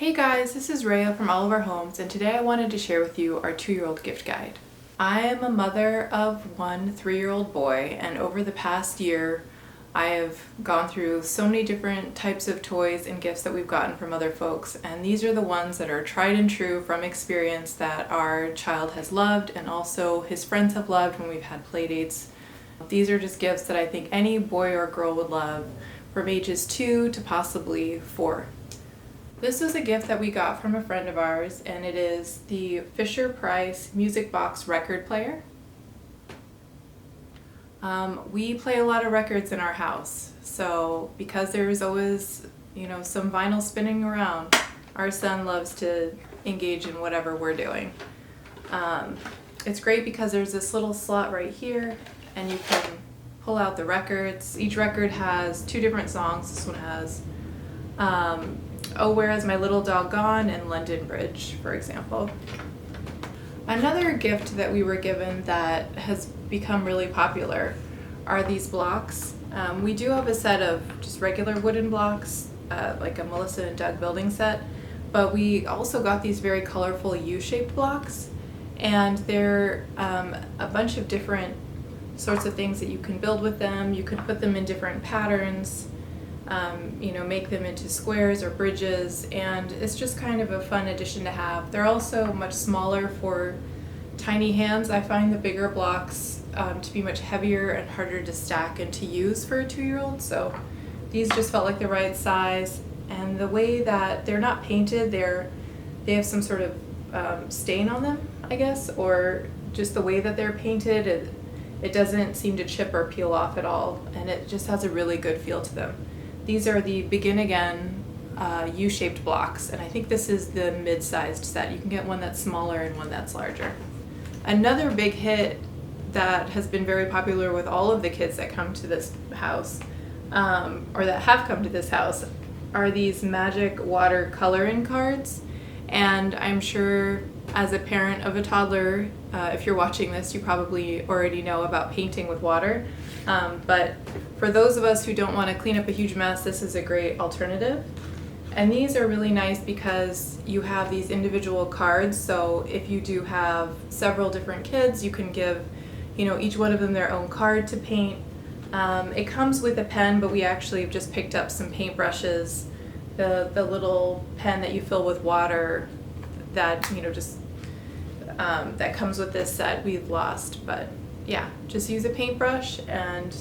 Hey guys, this is Rhea from All of Our Homes, and today I wanted to share with you our 2-year-old gift guide. I am a mother of one 3-year-old boy, and over the past year I have gone through so many different types of toys and gifts that we've gotten from other folks, and these are the ones that are tried and true from experience that our child has loved and also his friends have loved when we've had play dates. These are just gifts that I think any boy or girl would love from ages 2 to possibly 4. This is a gift that we got from a friend of ours, and it is the FisherPrice Music Box record player. We play a lot of records in our house, so because there's always, some vinyl spinning around, our son loves to engage in whatever we're doing. It's great because there's this little slot right here, and you can pull out the records. Each record has 2 different songs. This one has Oh, Where Is My Little Dog Gone and London Bridge, for example. Another gift that we were given that has become really popular are these blocks. We do have a set of just regular wooden blocks, like a Melissa and Doug building set, but we also got these very colorful U-shaped blocks, and they're a bunch of different sorts of things that you can build with them. You can put them in different patterns, make them into squares or bridges, and it's just kind of a fun addition to have. They're also much smaller for tiny hands. I find the bigger blocks to be much heavier and harder to stack and to use for a 2-year-old, so these just felt like the right size. And the way that they're not painted, they have some sort of stain on them, I guess, or just the way that they're painted, it doesn't seem to chip or peel off at all, and it just has a really good feel to them. These are the Begin Again U-shaped blocks, and I think this is the mid-sized set. You can get one that's smaller and one that's larger. Another big hit that has been very popular with all of the kids that come to this house, or that have come to this house, are these magic water coloring cards. And I'm sure as a parent of a toddler, if you're watching this, you probably already know about painting with water. But for those of us who don't want to clean up a huge mess, this is a great alternative. And these are really nice because you have these individual cards, so if you do have several different kids, you can give, each one of them their own card to paint. It comes with a pen, but we actually have just picked up some paint brushes. The little pen that you fill with water that, that comes with this set, we've lost, but yeah, just use a paintbrush, and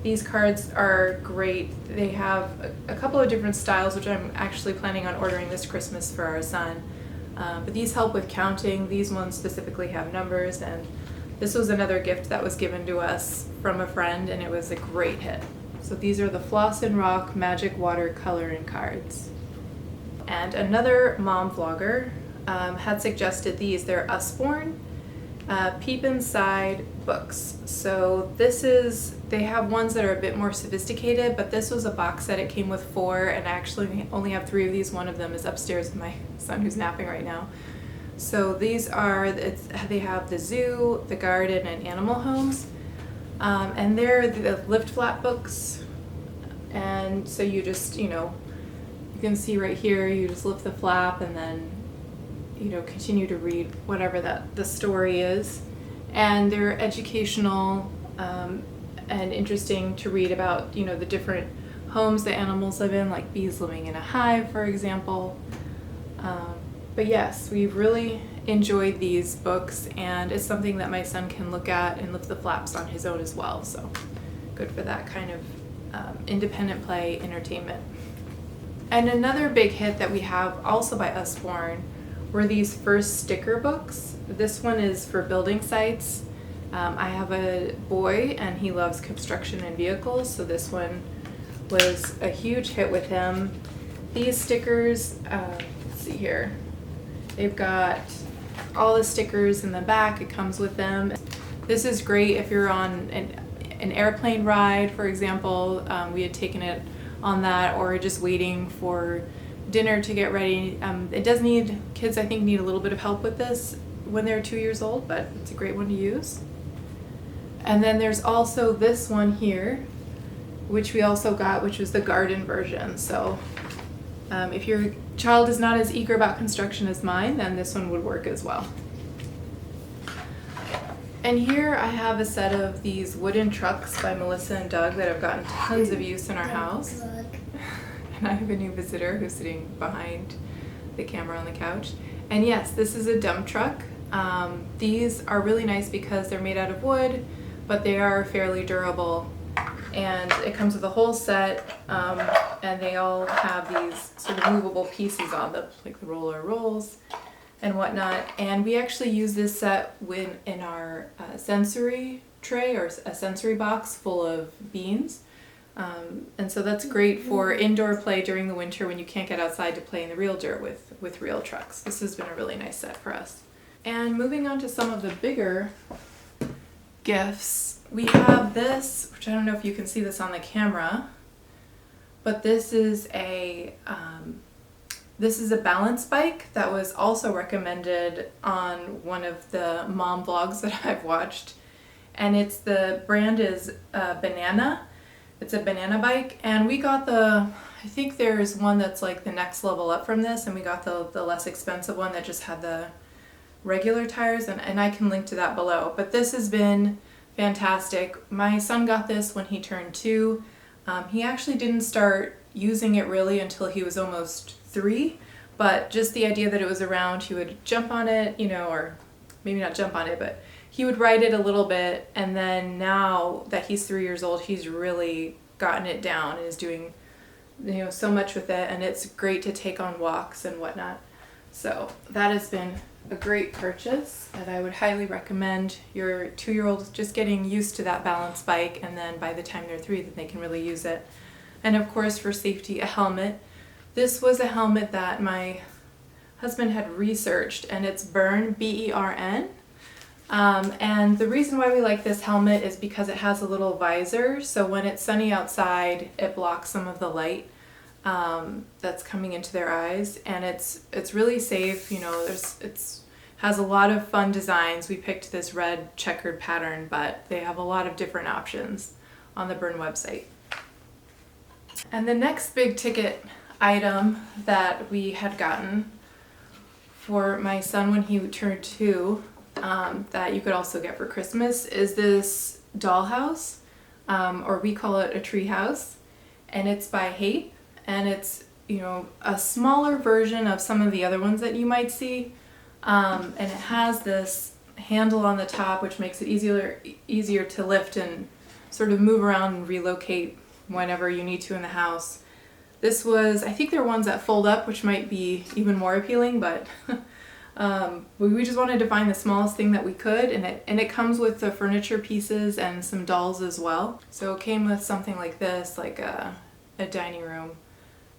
these cards are great. They have a couple of different styles, which I'm actually planning on ordering this Christmas for our son. But these help with counting. These ones specifically have numbers, and this was another gift that was given to us from a friend, and it was a great hit. So these are the Floss and Rock Magic Water Coloring Cards. And another mom vlogger had suggested these. They're Usborne Peep Inside books. So they have ones that are a bit more sophisticated, but this was a box set. It came with 4, and I actually only have 3 of these. One of them is upstairs with my son who's napping right now. So these they have the zoo, the garden, and animal homes. And they're the lift flap books. And so you just, you can see right here, you just lift the flap and then continue to read whatever the story is. And they're educational and interesting to read about, the different homes the animals live in, like bees living in a hive, for example. But yes, we've really enjoyed these books, and it's something that my son can look at and lift the flaps on his own as well. So good for that kind of independent play entertainment. And another big hit that we have, also by Usborne, were these first sticker books. This one is for building sites. I have a boy and he loves construction and vehicles, so this one was a huge hit with him. These stickers, let's see here, they've got all the stickers in the back. It comes with them. This is great if you're on an airplane ride, for example. We had taken it on that, or just waiting for dinner to get ready. Kids I think need a little bit of help with this when they're 2 years old, but it's a great one to use. And then there's also this one here, which we also got, which was the garden version. So If your child is not as eager about construction as mine, then this one would work as well. And here I have a set of these wooden trucks by Melissa and Doug that have gotten tons of use in our house. And I have a new visitor who's sitting behind the camera on the couch. And yes, this is a dump truck. These are really nice because they're made out of wood, but they are fairly durable. And it comes with a whole set, and they all have these sort of movable pieces on them, like the roller rolls and whatnot. And we actually use this set in our sensory tray, or a sensory box full of beans. And so that's great for indoor play during the winter when you can't get outside to play in the real dirt with real trucks. This has been a really nice set for us. And moving on to some of the bigger gifts, we have this, which I don't know if you can see this on the camera, but this is a balance bike that was also recommended on one of the mom vlogs that I've watched. And the brand is Banana. It's a banana bike, and we got I think there's one that's like the next level up from this, and we got the less expensive one that just had the regular tires, and I can link to that below. But this has been fantastic. My son got this when he turned 2. He actually didn't start using it really until he was almost 3, but just the idea that it was around, he would jump on it, or maybe not jump on it, but he would ride it a little bit, and then now that he's 3 years old, he's really gotten it down and is doing so much with it, and it's great to take on walks and whatnot. So that has been a great purchase, and I would highly recommend your 2-year-old just getting used to that balance bike, and then by the time they're 3, then they can really use it. And of course, for safety, a helmet. This was a helmet that my husband had researched, and it's Bern, B-E-R-N. And the reason why we like this helmet is because it has a little visor, so when it's sunny outside, it blocks some of the light that's coming into their eyes, and it's really safe. It has a lot of fun designs. We picked this red checkered pattern, but they have a lot of different options on the Bern website. And the next big ticket item that we had gotten for my son when he turned 2, that you could also get for Christmas, is this Dollhouse, or we call it a tree house, and it's by Peep, and it's a smaller version of some of the other ones that you might see, and it has this handle on the top which makes it easier to lift and sort of move around and relocate whenever you need to in the house. This was, I think there are ones that fold up, which might be even more appealing, but we just wanted to find the smallest thing that we could, and it comes with the furniture pieces and some dolls as well. So it came with something like this, like a dining room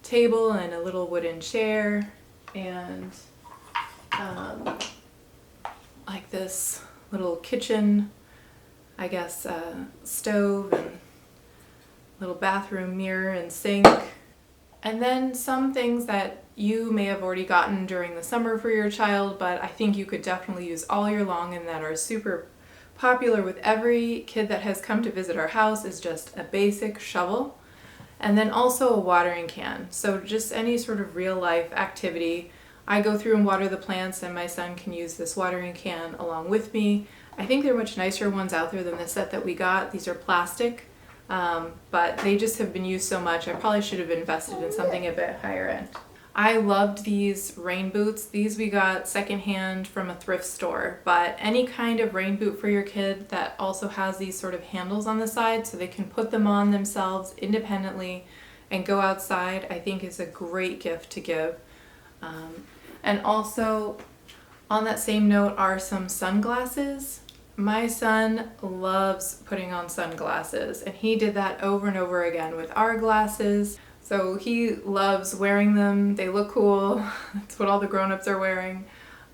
table and a little wooden chair, and like this little kitchen, I guess, stove, and little bathroom mirror and sink. And then some things that you may have already gotten during the summer for your child, but I think you could definitely use all year long and that are super popular with every kid that has come to visit our house, is just a basic shovel. And then also a watering can. So just any sort of real life activity. I go through and water the plants, and my son can use this watering can along with me. I think there are much nicer ones out there than the set that we got. These are plastic. But they just have been used so much. I probably should have invested in something a bit higher end. I loved these rain boots. These we got secondhand from a thrift store, but any kind of rain boot for your kid that also has these sort of handles on the side so they can put them on themselves independently and go outside, I think is a great gift to give. And also on that same note are some sunglasses. My son loves putting on sunglasses, and he did that over and over again with our glasses. So he loves wearing them. They look cool. That's what all the grown-ups are wearing.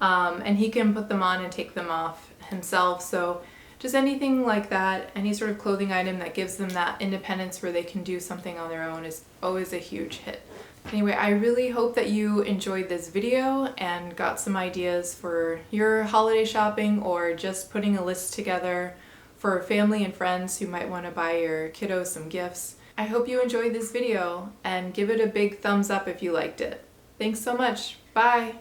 And he can put them on and take them off himself. So just anything like that, any sort of clothing item that gives them that independence where they can do something on their own, is always a huge hit. Anyway, I really hope that you enjoyed this video and got some ideas for your holiday shopping, or just putting a list together for family and friends who might want to buy your kiddos some gifts. I hope you enjoyed this video and give it a big thumbs up if you liked it. Thanks so much. Bye!